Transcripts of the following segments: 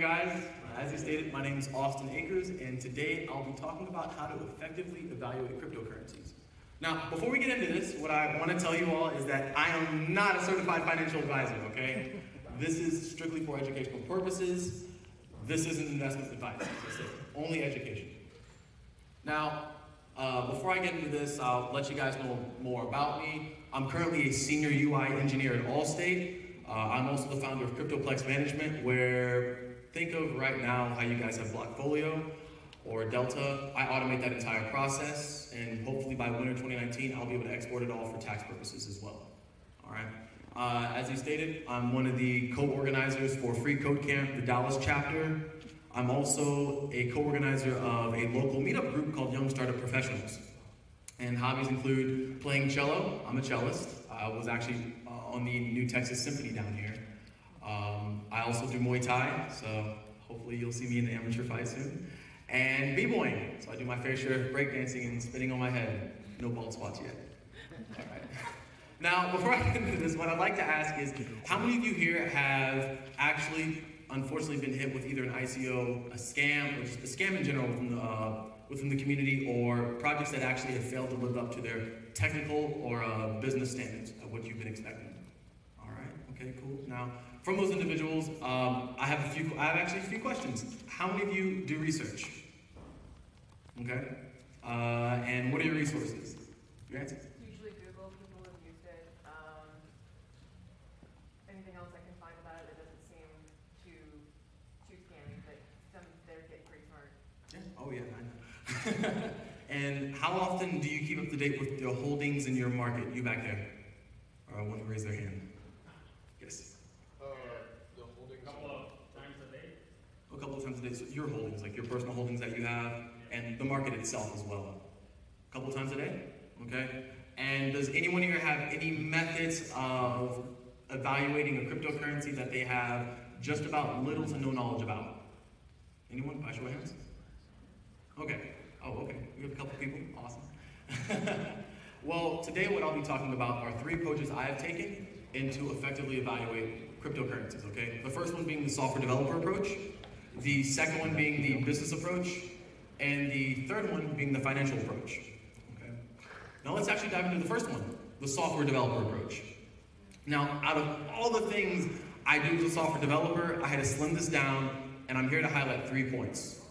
guys. As you stated, my name is Austin Akers, and today I'll be talking about how to effectively evaluate cryptocurrencies. Now, before we get into this, what I want to tell you all is that I am not a certified financial advisor, okay? This is strictly for educational purposes. This isn't investment advice, as I said, only education. Now, before I get into this, I'll let you guys know more about me. I'm currently a senior UI engineer at Allstate. I'm also the founder of CryptoPlex Management, where think of right now how you guys have Blockfolio or Delta. I automate that entire process, and hopefully by winter 2019, I'll be able to export it all for tax purposes as well. All right. As you stated, I'm one of the co-organizers for Free Code Camp, the Dallas chapter. I'm also a co-organizer of a local meetup group called Young Startup Professionals. And hobbies include playing cello. I'm a cellist. I was actually on the New Texas Symphony down here. I also do Muay Thai, so hopefully you'll see me in the amateur fight soon. And b-boying, so I do my fair share of breakdancing and spinning on my head. No bald spots yet. All right. Now, before I get into this, what I'd like to ask is, how many of you here have actually, unfortunately, been hit with either an ICO, a scam, or just a scam in general within the community, or projects that actually have failed to live up to their technical or business standards of what you've been expecting? All right, okay, cool. Now, from those individuals, I have actually a few questions. How many of you do research? Okay, and what are your resources? Your answer? Usually Google, people have used it. Anything else I can find about it that doesn't seem too scammy, but some they're getting pretty smart. Yeah. Oh yeah, I know. And how often do you keep up to date with the holdings in your market? You back there? Or one to raise their hand. Yes. The holdings. A couple of times a day. A couple of times a day. So your holdings, like your personal holdings that you have, and the market itself as well. A couple of times a day. Okay. And does anyone here have any methods of evaluating a cryptocurrency that they have just about little to no knowledge about? Anyone? By show of hands. Okay. Oh, okay. We have a couple people. Awesome. Well, today what I'll be talking about are 3 approaches I have taken into effectively evaluate cryptocurrencies, okay? The first one being the software developer approach, the second one being the business approach, and the third one being the financial approach, okay? Now let's actually dive into the first one, the software developer approach. Now, out of all the things I do as a software developer, I had to slim this down, and I'm here to highlight 3 points.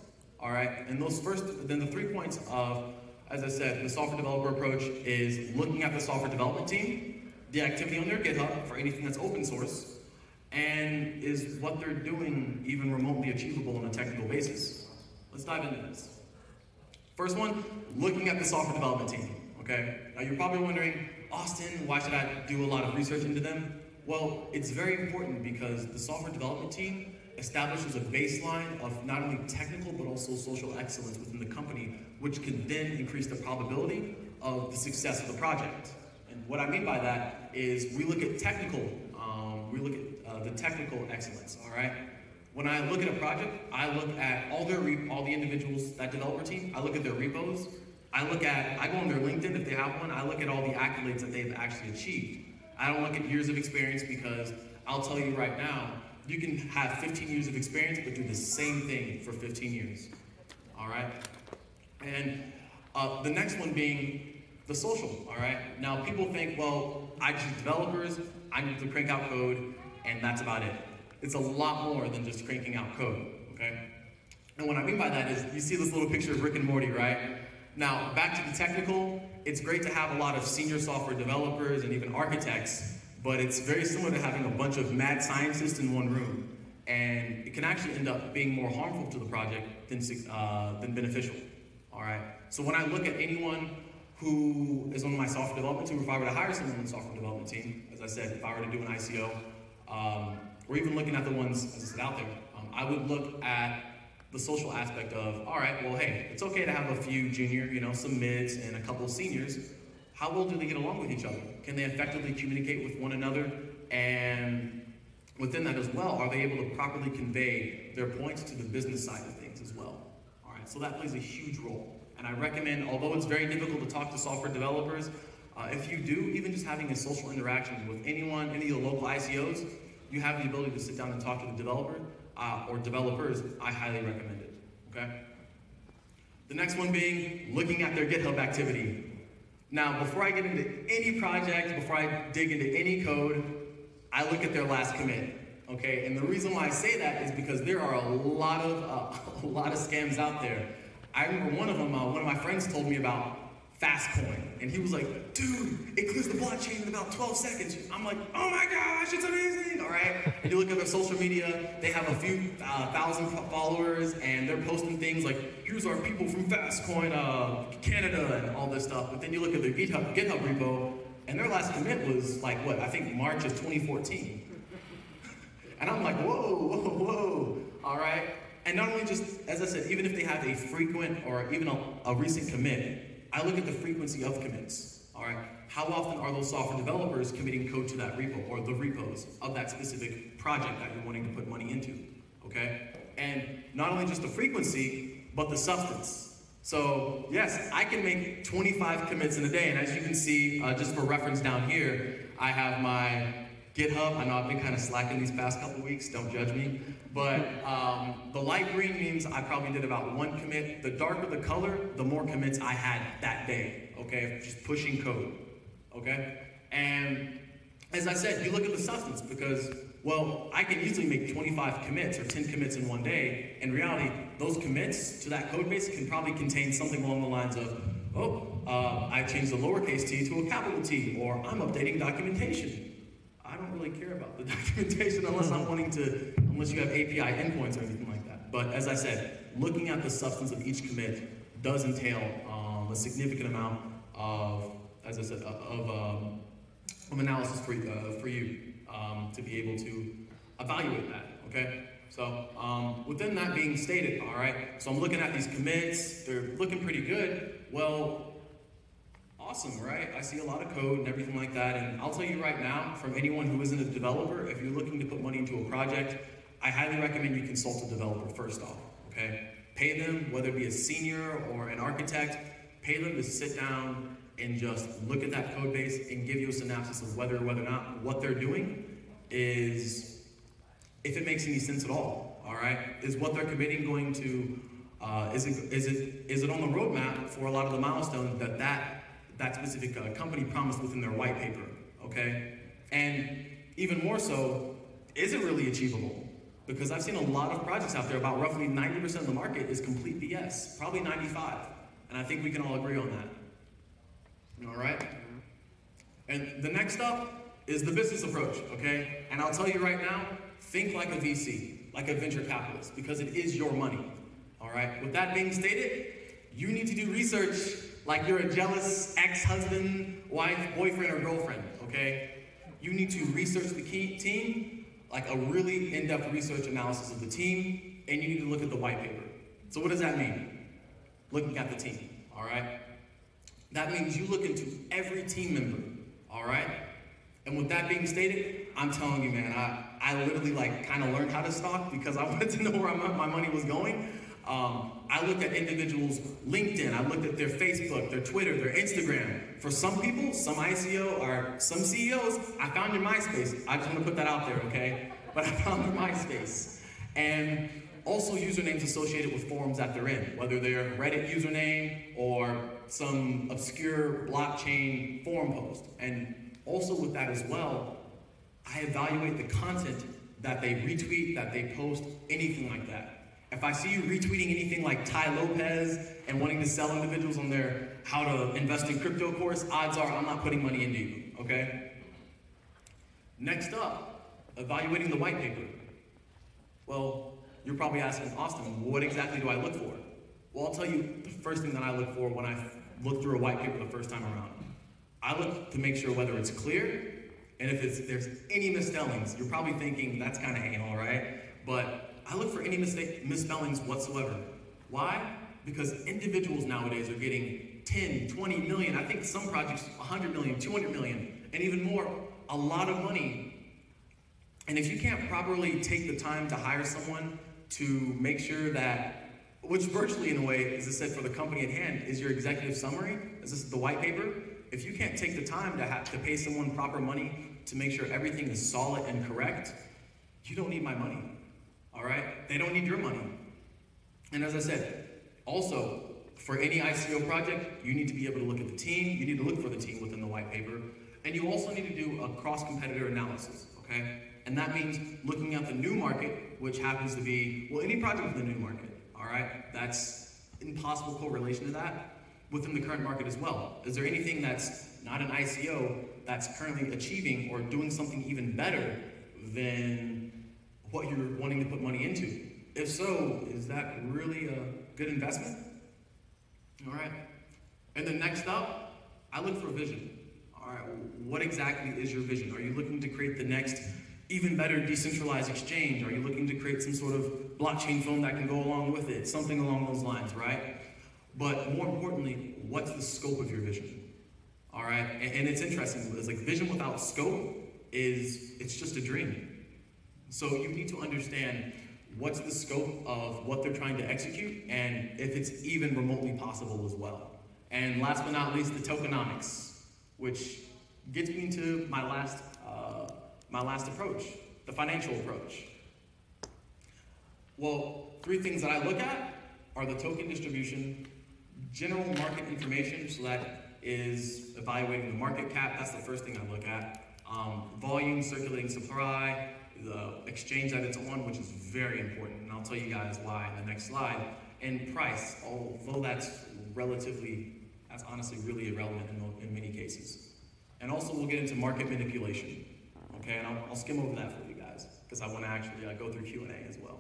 All right, and then the 3 points of, as I said, the software developer approach is looking at the software development team, the activity on their GitHub for anything that's open source, and is what they're doing even remotely achievable on a technical basis. Let's dive into this. First one, looking at the software development team, okay? Now you're probably wondering, Austin, why should I do a lot of research into them? Well, it's very important because the software development team establishes a baseline of not only technical but also social excellence within the company, which can then increase the probability of the success of the project. And what I mean by that is we look at the technical excellence, all right? When I look at a project, I look at all the individuals, that developer team, I look at their repos, I go on their LinkedIn if they have one, I look at all the accolades that they've actually achieved. I don't look at years of experience because I'll tell you right now, you can have 15 years of experience but do the same thing for 15 years, all right? And the next one being the social, all right? Now people think, well, I just developers, I need to crank out code, and that's about it. It's a lot more than just cranking out code, okay? And what I mean by that is, you see this little picture of Rick and Morty, right? Now, back to the technical, it's great to have a lot of senior software developers and even architects, but it's very similar to having a bunch of mad scientists in one room. And it can actually end up being more harmful to the project than beneficial, all right? So when I look at anyone who is on my software development team, or if I were to hire someone on the software development team, as I said, if I were to do an ICO, or even looking at the ones, as I said, out there, I would look at the social aspect of, all right, well, hey, it's okay to have a few junior, some mids and a couple of seniors. How well do they get along with each other? Can they effectively communicate with one another? And within that as well, are they able to properly convey their points to the business side of things as well? All right, so that plays a huge role. And I recommend, although it's very difficult to talk to software developers, if you do, even just having a social interaction with anyone, any of the local ICOs, you have the ability to sit down and talk to the developer. or developers, I highly recommend it, okay? The next one being looking at their GitHub activity. Now, before I get into any project, before I dig into any code, I look at their last commit, okay? And the reason why I say that is because there are a lot of scams out there. I remember one of them, one of my friends told me about Fastcoin, and he was like, dude, it clears the blockchain in about 12 seconds. I'm like, oh my gosh, it's amazing, all right? And you look at their social media, they have a few thousand followers, and they're posting things like, here's our people from Fastcoin, Canada, and all this stuff. But then you look at their GitHub repo, and their last commit was like, what, I think March of 2014. And I'm like, whoa, all right? And not only just, as I said, even if they have a frequent or even a recent commit, I look at the frequency of commits, all right? How often are those software developers committing code to that repo or the repos of that specific project that you're wanting to put money into, okay? And not only just the frequency, but the substance. So yes, I can make 25 commits in a day, and as you can see, just for reference down here, I have my GitHub. I know I've been kind of slacking these past couple weeks, don't judge me. But the light green means I probably did about 1 commit. The darker the color, the more commits I had that day, okay? Just pushing code, okay? And as I said, you look at the substance because, well, I can easily make 25 commits or 10 commits in one day. In reality, those commits to that code base can probably contain something along the lines of, I changed the lowercase t to a capital T, or I'm updating documentation. I don't really care about the documentation unless you have API endpoints or anything like that. But as I said, looking at the substance of each commit does entail a significant amount of, as I said, of analysis for you to be able to evaluate that, okay? So within that being stated, all right, so I'm looking at these commits, they're looking pretty good. Well, awesome, right? I see a lot of code and everything like that, and I'll tell you right now, from anyone who isn't a developer, if you're looking to put money into a project, I highly recommend you consult a developer first off, okay? Pay them, whether it be a senior or an architect, pay them to sit down and just look at that code base and give you a synopsis of whether or not what they're doing is, if it makes any sense at all right? Is what they're committing going to, is it on the roadmap for a lot of the milestones that specific company promised within their white paper, okay? And even more so, is it really achievable? Because I've seen a lot of projects out there, about roughly 90% of the market is complete BS, probably 95. And I think we can all agree on that. All right? And the next up is the business approach, okay? And I'll tell you right now, think like a VC, like a venture capitalist, because it is your money, all right? With that being stated, you need to do research like you're a jealous ex-husband, wife, boyfriend, or girlfriend, okay? You need to research the team, like a really in-depth research analysis of the team, and you need to look at the white paper. So what does that mean? Looking at the team, all right? That means you look into every team member, all right? And with that being stated, I'm telling you, man, I literally like kind of learned how to stock because I wanted to know where my money was going. I looked at individuals' LinkedIn, I looked at their Facebook, their Twitter, their Instagram. For some people, some ICO or some CEOs, I found your MySpace. I just want to put that out there, okay? But I found their MySpace. And also usernames associated with forums that they're in, whether they're Reddit username or some obscure blockchain forum post. And also with that as well, I evaluate the content that they retweet, that they post, anything like that. If I see you retweeting anything like Ty Lopez and wanting to sell individuals on their how to invest in crypto course, odds are I'm not putting money into you, okay? Next up, evaluating the white paper. Well, you're probably asking, Austin, what exactly do I look for? Well, I'll tell you the first thing that I look for when I look through a white paper the first time around. I look to make sure whether it's clear, and if there's any misspellings. You're probably thinking that's kind of anal, right? But I look for any misspellings whatsoever. Why? Because individuals nowadays are getting 10, 20 million, I think some projects 100 million, 200 million, and even more, a lot of money. And if you can't properly take the time to hire someone to make sure that, which virtually in a way, as I said, for the company at hand, is your executive summary, is this the white paper? If you can't take the time to pay someone proper money to make sure everything is solid and correct, you don't need my money, all right? They don't need your money. And as I said, also, for any ICO project, you need to be able to look at the team, you need to look for the team within the white paper, and you also need to do a cross-competitor analysis, okay? And that means looking at the new market, which happens to be, well, any project within the new market, all right? That's impossible correlation to that within the current market as well. Is there anything that's not an ICO that's currently achieving or doing something even better than what you're wanting to put money into? If so, is that really a good investment? All right. And then next up, I look for a vision. All right, what exactly is your vision? Are you looking to create the next even better decentralized exchange? Are you looking to create some sort of blockchain phone that can go along with it? Something along those lines, right? But more importantly, what's the scope of your vision? All right, and it's interesting, it's like vision without scope it's just a dream. So you need to understand what's the scope of what they're trying to execute and if it's even remotely possible as well. And last but not least, the tokenomics, which gets me into my last approach, the financial approach. Well, three things that I look at are the token distribution, general market information, so that is evaluating the market cap, that's the first thing I look at. Volume, circulating supply, the exchange that it's on, which is very important, and I'll tell you guys why in the next slide. And price, although that's honestly really irrelevant in many cases. And also we'll get into market manipulation, okay? And I'll skim over that for you guys, because I want to actually go through Q&A as well.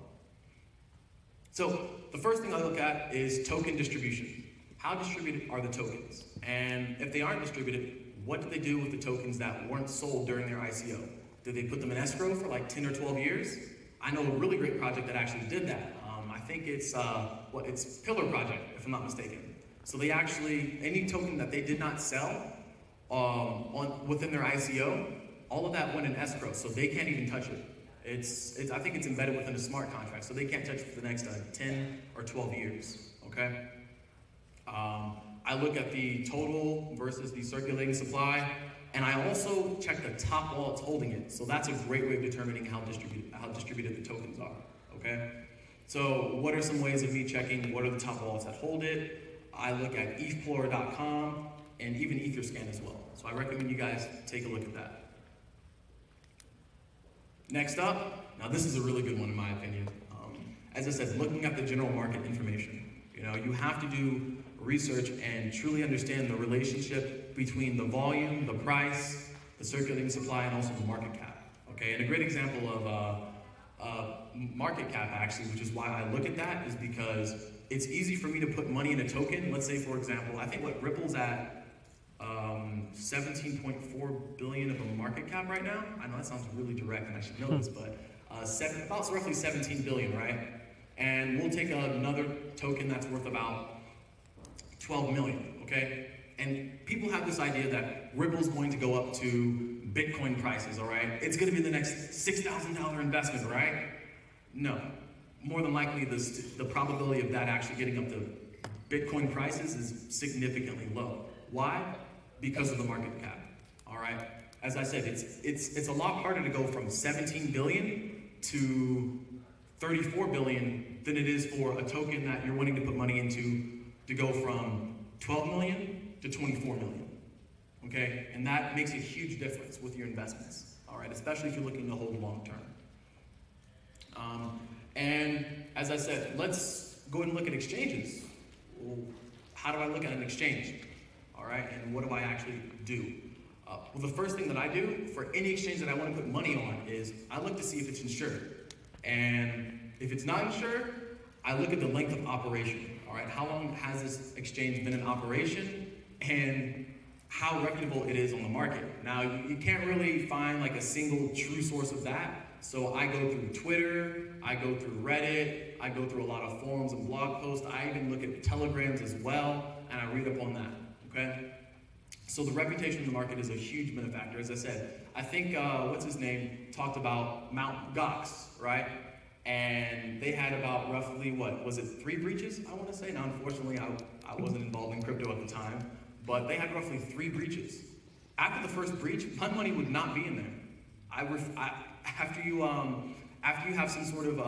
So the first thing I look at is token distribution. How distributed are the tokens? And if they aren't distributed, what do they do with the tokens that weren't sold during their ICO? Did they put them in escrow for like 10 or 12 years? I know a really great project that actually did that. I think it's Pillar Project, if I'm not mistaken. So they actually, any token that they did not sell within their ICO, all of that went in escrow, so they can't even touch it. I think it's embedded within a smart contract, so they can't touch it for the next 10 or 12 years, okay? I look at the total versus the circulating supply, and I also check the top wallets holding it. So that's a great way of determining how distributed the tokens are, okay? So what are some ways of me checking what are the top wallets that hold it? I look at ethplorer.com and even Etherscan as well. So I recommend you guys take a look at that. Next up, now this is a really good one in my opinion. As I said, looking at the general market information. You have to do research and truly understand the relationship between the volume, the price, the circulating supply, and also the market cap, okay? And a great example of market cap, actually, which is why I look at that, is because it's easy for me to put money in a token. Let's say, for example, I think what Ripple's at 17.4 billion of a market cap right now. I know that sounds really direct, and I should know this, but about roughly 17 billion, right? And we'll take another token that's worth about 12 million, okay? And people have this idea that Ripple's going to go up to Bitcoin prices, all right? It's gonna be the next $6,000 investment, right? No. More than likely, the probability of that actually getting up to Bitcoin prices is significantly low. Why? Because of the market cap, all right? As I said, it's a lot harder to go from 17 billion to 34 billion than it is for a token that you're wanting to put money into to go from 12 million to 24 million, okay? And that makes a huge difference with your investments, all right? Especially if you're looking to hold long term. And as I said, let's go ahead and look at exchanges. Well, how do I look at an exchange, all right? And what do I actually do? Well, the first thing that I do for any exchange that I want to put money on is I look to see if it's insured. And if it's not insured, I look at the length of operation, all right? How long has this exchange been in operation and how reputable it is on the market? Now, you can't really find like a single true source of that. So I go through Twitter, I go through Reddit, I go through a lot of forums and blog posts. I even look at telegrams as well, and I read up on that, okay? So the reputation in the market is a huge benefactor. As I said, I think, what's his name, talked about Mt. Gox, right? And they had about roughly, what, was it 3 breaches, I want to say? Now, unfortunately, I wasn't involved in crypto at the time, but they had roughly 3 breaches. After the first breach, my money would not be in there. after you have some sort of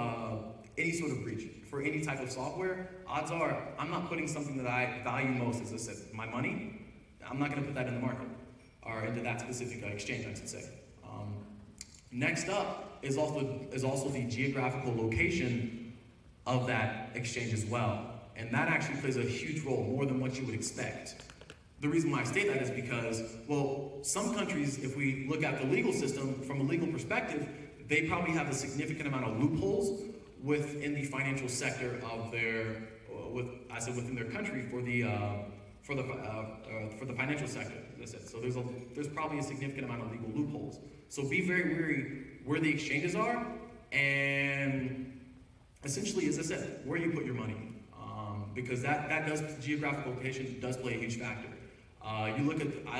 any sort of breach for any type of software, odds are I'm not putting something that I value most, as I said, my money. I'm not going to put that in the market or into that specific exchange, I should say. Next up is also the geographical location of that exchange as well, and that actually plays a huge role, more than what you would expect. The reason why I state that is because, well, some countries, if we look at the legal system from a legal perspective, they probably have a significant amount of loopholes within the financial sector of their, within their country for the financial sector. As I said, so there's probably a significant amount of legal loopholes. So be very wary where the exchanges are, and essentially, as I said, where you put your money, because geographical location does play a huge factor. I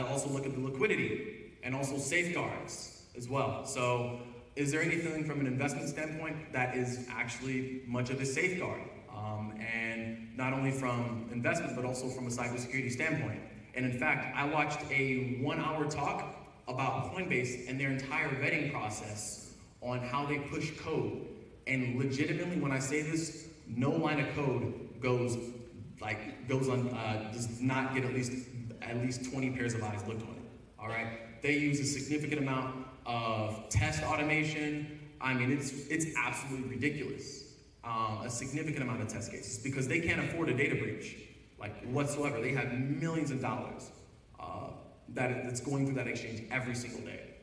also look at the liquidity and also safeguards as well. So is there anything from an investment standpoint that is actually much of a safeguard? And not only from investment, but also from a cybersecurity standpoint. And in fact, I watched a 1-hour talk about Coinbase and their entire vetting process on how they push code. And legitimately, when I say this, no line of code does not get at least 20 pairs of eyes looked on it. All right, they use a significant amount of test automation. I mean, it's absolutely ridiculous. A significant amount of test cases, because they can't afford a data breach, like whatsoever. They have millions of dollars that's going through that exchange every single day.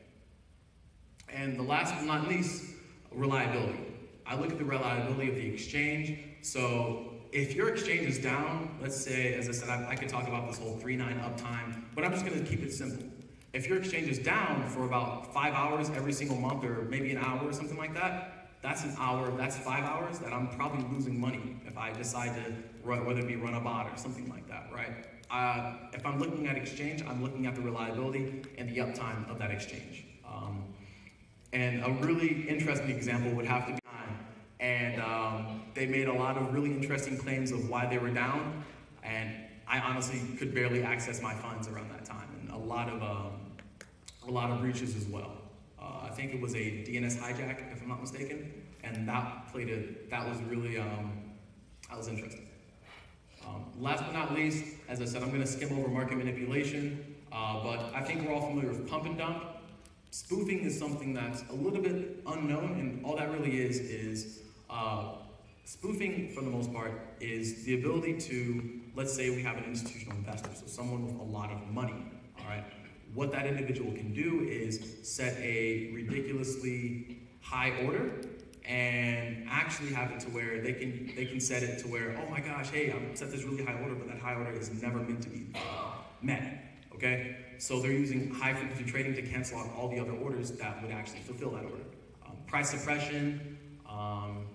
And the last but not least, reliability. I look at the reliability of the exchange. So if your exchange is down, let's say, as I said, I could talk about this whole 3-9 uptime, but I'm just going to keep it simple. If your exchange is down for about 5 hours every single month, or maybe an hour or something like that, that's 5 hours that I'm probably losing money if I decide to run, whether it be run a bot or something like that, right? If I'm looking at exchange, I'm looking at the reliability and the uptime of that exchange. And a really interesting example would have to be time. And they made a lot of really interesting claims of why they were down, and I honestly could barely access my funds around that time, and a lot of breaches as well. I think it was a DNS hijack, if I'm not mistaken, and that was really that was interesting. Last but not least, as I said, I'm going to skim over market manipulation, but I think we're all familiar with pump and dump. Spoofing is something that's a little bit unknown, and all that really is spoofing, for the most part, is the ability to, let's say we have an institutional investor, so someone with a lot of money, all right? What that individual can do is set a ridiculously high order and actually have it to where they can set it to where, oh my gosh, hey, I'm set this really high order, but that high order is never meant to be met, okay? So they're using high frequency trading to cancel out all the other orders that would actually fulfill that order. Price suppression,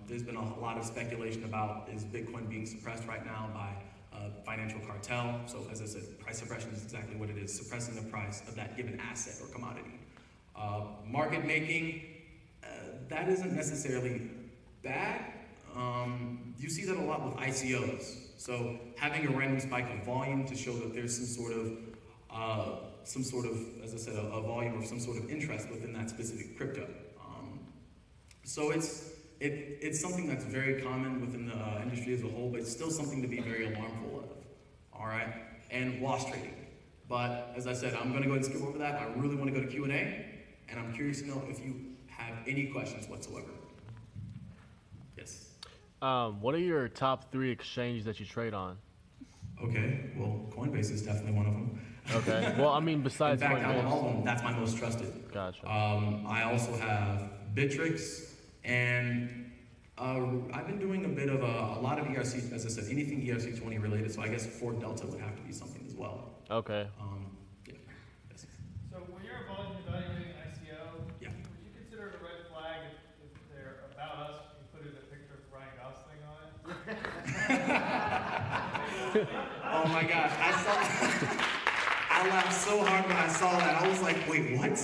there's been a lot of speculation about, is Bitcoin being suppressed right now by financial cartel? So as I said, price suppression is exactly what it is, suppressing the price of that given asset or commodity. Market making, that isn't necessarily bad. You see that a lot with ICOs. So having a random spike of volume to show that there's some sort of, as I said, a volume or some sort of interest within that specific crypto. So it's something that's very common within the industry as a whole, but it's still something to be very alarmful of, all right? And loss trading. But as I said, I'm gonna go ahead and skip over that. I really wanna go to Q&A, and I'm curious to know if you have any questions whatsoever. Yes? What are your top 3 exchanges that you trade on? Okay, well, Coinbase is definitely one of them. Okay, well, I mean, besides In fact, out of Coinbase. all of them, that's my most trusted. Gotcha. I also have Bittrex, and I've been doing a bit of a lot of ERC, as I said, anything ERC20 related, so I guess Fort Delta would have to be something as well. Okay. Yeah. Yes. So when you're involved in evaluating ICO, Yeah. would you consider it a red flag if they're about us included a picture of Ryan Gosling on it? Oh my gosh, I laughed so hard when I saw that. I was like, wait, what?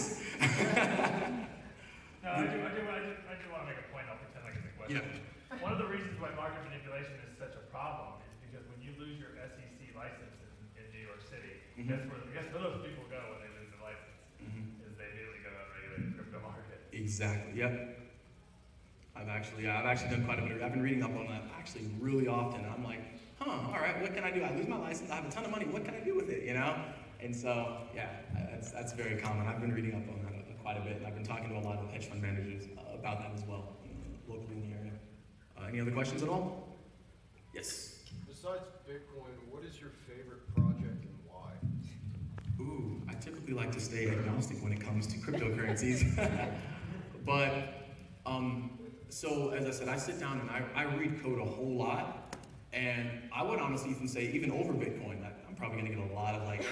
No, I do want to make a point. I'll pretend like it's a question. Yeah. One of the reasons why market manipulation is such a problem is because when you lose your SEC license in New York City, guess where those people go when they lose their license? Is they immediately go out and regulate the crypto market. Exactly, yep. I've actually done quite a bit. I've been reading up on that actually really often. I'm like, all right, what can I do? I lose my license, I have a ton of money, what can I do with it, you know? And so, yeah, that's very common. I've been reading up on that quite a bit, and I've been talking to a lot of hedge fund managers about that as well, locally in the area. Any other questions at all? Yes? Besides Bitcoin, what is your favorite project and why? Ooh, I typically like to stay agnostic when it comes to cryptocurrencies. But, so as I said, I sit down and I read code a whole lot, and I would honestly even say, even over Bitcoin, I'm probably gonna get a lot of like,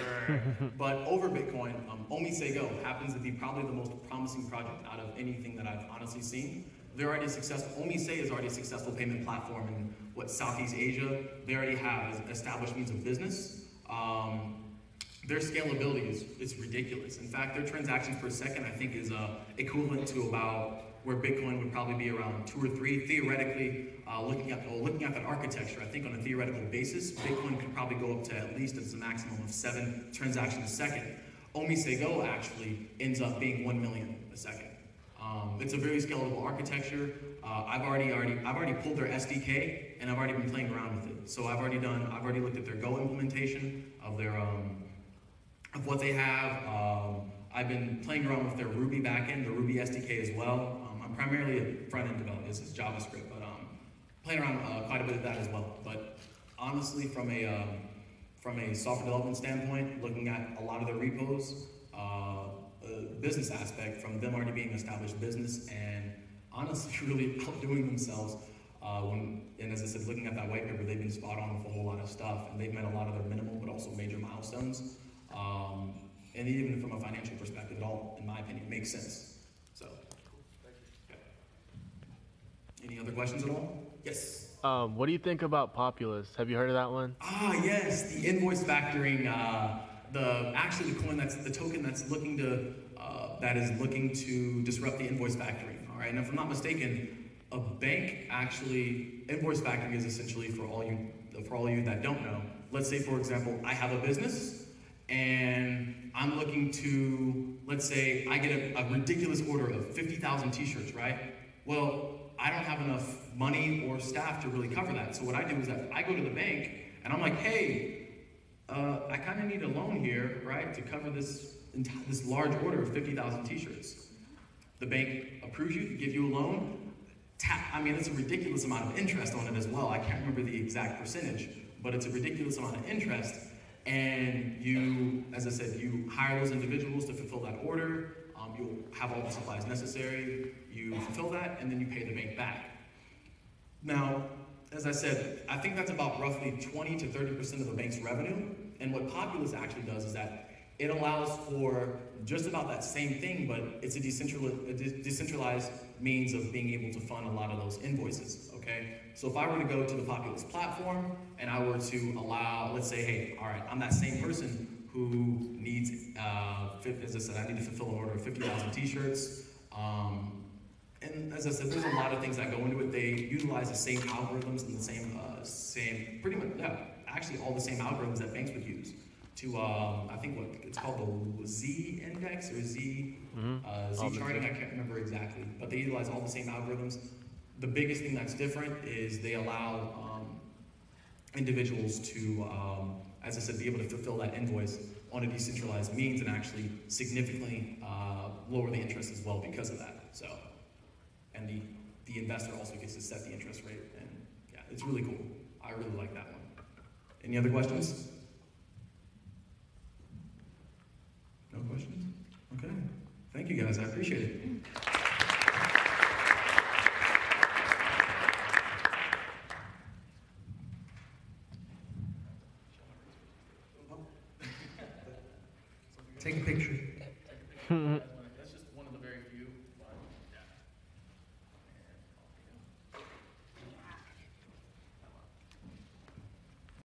but over Bitcoin, Omisego happens to be probably the most promising project out of anything that I've honestly seen. They're already successful. Omise is already a successful payment platform in Southeast Asia. They already have established means of business. Their scalability is ridiculous. In fact, their transactions per second, I think, is equivalent to about where Bitcoin would probably be around 2 or 3. Theoretically, looking at that architecture, I think on a theoretical basis, Bitcoin could probably go up to at least a maximum of 7 transactions a second. Omisego actually ends up being 1 million a second. It's a very scalable architecture. I've already pulled their SDK, and I've already been playing around with it. So I've already looked at their Go implementation of their of what they have. I've been playing around with their Ruby backend, the Ruby SDK as well. I'm primarily a front-end developer. This is JavaScript, but playing around quite a bit of that as well. But honestly, from a software development standpoint, looking at a lot of their repos, business aspect from them already being established business and honestly really outdoing themselves. And as I said, looking at that white paper, they've been spot on with a whole lot of stuff, and they've met a lot of their minimal but also major milestones. And even from a financial perspective, it all, in my opinion, makes sense. So, Thank you. Okay. Any other questions at all? Yes. What do you think about Populous? Have you heard of that one? Ah, yes, the invoice factoring. The coin the token that's looking to disrupt the invoice factoring. All right, and if I'm not mistaken, a bank actually invoice factoring is essentially for all you that don't know. Let's say, for example, I have a business and I'm looking to, let's say, I get a ridiculous order of 50,000 t-shirts, right? Well, I don't have enough money or staff to really cover that. So what I do is that I go to the bank and I'm like, hey, I kind of need a loan here, right, to cover this large order of 50,000 t-shirts. The bank approves you, give you a loan. It's a ridiculous amount of interest on it as well. I can't remember the exact percentage, but it's a ridiculous amount of interest. And you, as I said, you hire those individuals to fulfill that order. You'll have all the supplies necessary. You fulfill that, and then you pay the bank back. Now, as I said, I think that's about roughly 20 to 30% of the bank's revenue. And what Populous actually does is that it allows for just about that same thing, but it's a decentralized means of being able to fund a lot of those invoices, okay? So if I were to go to the Populous platform and I were to allow, let's say, hey, all right, I'm that same person who needs, as I said, I need to fulfill an order of 50,000 t-shirts. And as I said, there's a lot of things that go into it. They utilize the same algorithms and the same, pretty much, yeah, actually all the same algorithms that banks would use to, I think what it's called the Z index or Z charting, I can't remember exactly, but they utilize all the same algorithms. The biggest thing that's different is they allow individuals to, as I said, be able to fulfill that invoice on a decentralized means and actually significantly lower the interest as well because of that. So, and the investor also gets to set the interest rate, and yeah, it's really cool. I really like that one. Any other questions? No questions? Okay. Thank you guys, I appreciate it. Take a picture.